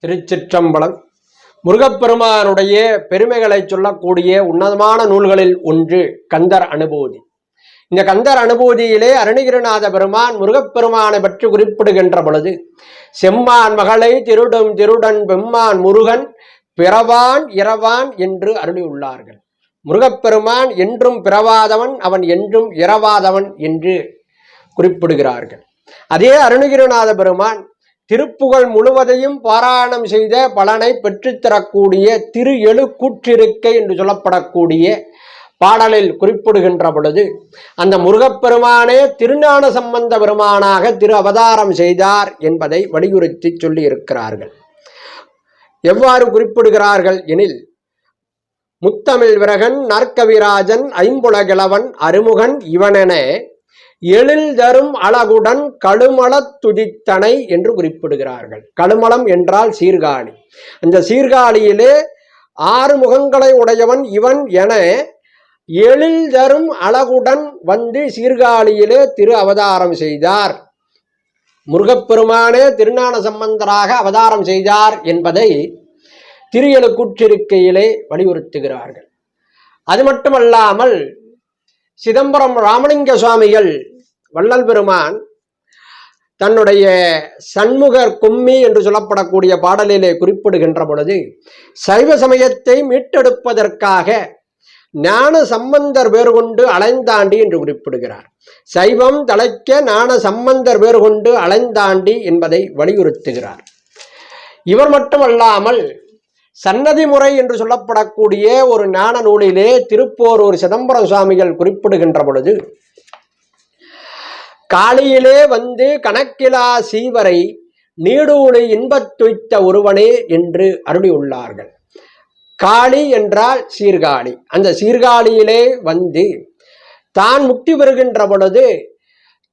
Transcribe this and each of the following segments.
திருச்சிற்றம்பலம். முருகப்பெருமானுடைய பெருமைகளை சொல்லக்கூடிய உன்னதமான நூல்களில் ஒன்று கந்தர் அனுபூதி. இந்த கந்தர் அனுபூதியிலே அருணகிரிநாத பெருமான் முருகப்பெருமானை பற்றி குறிப்பிடுகின்ற பொழுது, செம்மான் மகளை திருடும் திருடன் பெம்மான் முருகன் பிறவான் இரவான் என்று அருளியுள்ளார்கள். முருகப்பெருமான் என்றும் பிறவாதவன், அவன் என்றும் இரவாதவன் என்று குறிப்பிடுகிறார்கள். அதே அருணகிரிநாத பெருமான் திருப்புகழ் முழுவதையும் பாராயணம் செய்த பலனை பெற்றுத்தரக்கூடிய திரு எழு கூற்றிருக்கை என்று சொல்லப்படக்கூடிய பாடலில் குறிப்பிடுகின்ற பொழுது, அந்த முருகப்பெருமானே திருஞான சம்பந்த பெருமானாக திரு அவதாரம் செய்தார் என்பதை வலியுறுத்தி சொல்லி இருக்கிறார்கள். எவ்வாறு குறிப்பிடுகிறார்கள் எனில், முத்தமிழ் விரகன் நற்கவிராஜன் ஐம்புலகிழவன் அருமுகன் இவனென எழில் தரும் அழகுடன் கழுமலத் துதித்தனை என்று குறிப்பிடுகிறார்கள். கழுமலம் என்றால் சீர்காழி. அந்த சீர்காழியிலே 6 முகங்களை உடையவன் இவன் என எழில் தரும் அழகுடன் வந்து சீர்காழியிலே திரு அவதாரம் செய்தார். முருகப்பெருமானே திருஞான சம்பந்தராக அவதாரம் செய்தார் என்பதை திரு எழு கூற்றிருக்கையிலே வலியுறுத்துகிறார்கள். அது மட்டுமல்லாமல் சிதம்பரம் ராமலிங்க சுவாமிகள் வள்ளல் பெருமான் தன்னுடைய சண்முகர் கும்மி என்று சொல்லப்படக்கூடிய பாடலிலே குறிப்பிடுகின்ற பொழுது, சைவ சமயத்தை மீட்டெடுப்பதற்காக ஞான சம்பந்தர் வேறு கொண்டு அலைந்தாண்டி என்று குறிப்பிடுகிறார். சைவம் தழைக்க ஞான சம்பந்தர் வேறு கொண்டு அலைந்தாண்டி என்பதை வலியுறுத்துகிறார். இவர் மட்டுமல்லாமல் சன்னதி முறை என்று சொல்லப்படக்கூடிய ஒரு ஞான நூலிலே திருப்போரூர் சிதம்பரம் சுவாமிகள் குறிப்பிடுகின்ற பொழுது, காளியிலே வந்து கணக்கிலா சீவரை நீடூழி இன்பத் துய்த்த ஒருவனே என்று அருளியுள்ளார்கள். காளி என்றால் சீர்காழி. அந்த சீர்காழியிலே வந்து தான் முக்தி பெறுகின்ற பொழுது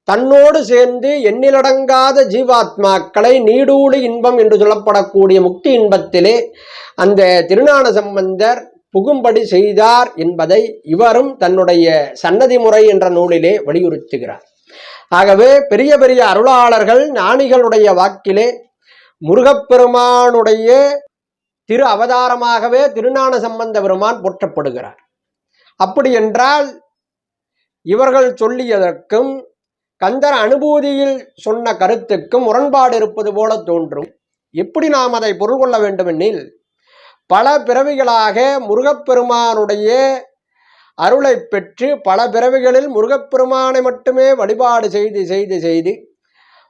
தன்னோடு சேர்ந்து எண்ணிலடங்காத ஜீவாத்மாக்களை நீடூழி இன்பம் என்று சொல்லப்படக்கூடிய முக்தி இன்பத்திலே அந்த திருஞான சம்பந்தர் புகும்படி செய்தார் என்பதை இவரும் தன்னுடைய சன்னதி முறை என்ற நூலிலே வலியுறுத்துகிறார். ஆகவே பெரிய பெரிய அருளாளர்கள் ஞானிகளுடைய வாக்கிலே முருகப்பெருமானுடைய திரு அவதாரமாகவே திருஞான சம்பந்த பெருமான் போற்றப்படுகிறார். அப்படி என்றால் இவர்கள் சொல்லியதற்கும் கந்தர் அனுபூதியில் சொன்ன கருத்துக்கும் முரண்பாடு இருப்பது போல தோன்றும். எப்படி நாம் அதை பொருள் கொள்ள வேண்டுமெனில், பல பிறவிகளாக முருகப்பெருமானுடைய அருளை பெற்று பல பிறவிகளில் முருகப்பெருமானை மட்டுமே வழிபாடு செய்து செய்து செய்து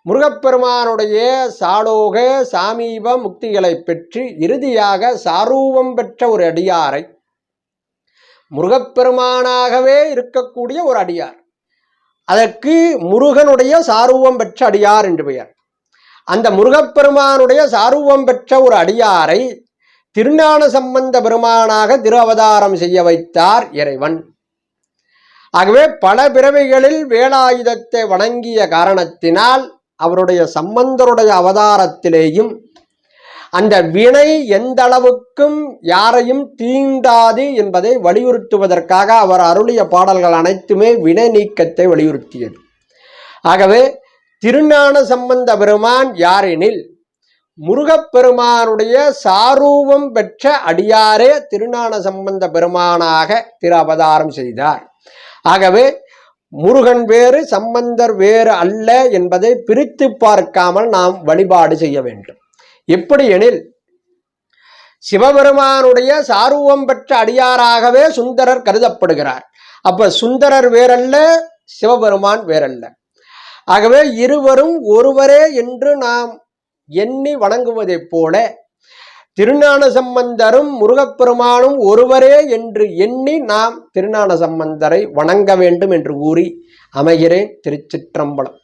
முருகப்பெருமானுடைய சாலோக சாமீப முக்திகளை பெற்று இறுதியாக சாரூபம் பெற்ற ஒரு அடியாரை, முருகப்பெருமானாகவே இருக்கக்கூடிய ஒரு அடியார், அதற்கு முருகனுடைய சாரூபம் பெற்ற அடியார் என்று பெயர். அந்த முருகப்பெருமானுடைய சாரூபம் பெற்ற ஒரு அடியாரை திருஞான சம்பந்த பெருமானாக திரு அவதாரம் செய்ய வைத்தார் இறைவன். ஆகவே பல பிறவிகளில் வேலாயுதத்தை வணங்கிய காரணத்தினால் அவருடைய சம்பந்தருடைய அவதாரத்திலேயும் அந்த வினை எந்த அளவுக்கும் யாரையும் தீண்டாது என்பதை வலியுறுத்துவதற்காக அவர் அருளிய பாடல்கள் அனைத்துமே வினை நீக்கத்தை வலியுறுத்தியது. ஆகவே திருஞான சம்பந்த பெருமான் யாரெனில், முருகப்பெருமானுடைய சாரூபம் பெற்ற அடியாரே திருஞான சம்பந்த பெருமானாக திரு அவதாரம் செய்தார். ஆகவே முருகன் வேறு சம்பந்தர் வேறு அல்ல என்பதை பிரித்து பார்க்காமல் நாம் வழிபாடு செய்ய வேண்டும். எப்படி எனில், சிவபெருமானுடைய சாரூபம் பெற்ற அடியாராகவே சுந்தரர் கருதப்படுகிறார். அப்ப சுந்தரர் வேறல்ல, சிவபெருமான் வேறல்ல. ஆகவே இருவரும் ஒருவரே என்று நாம் எண்ணி வணங்குவதைப் போல திருஞான சம்பந்தரும் முருகப்பெருமானும் ஒருவரே என்று எண்ணி நாம் திருஞான சம்பந்தரை வணங்க வேண்டும் என்று கூறி அமைகிறேன். திருச்சிற்றம்பலம்.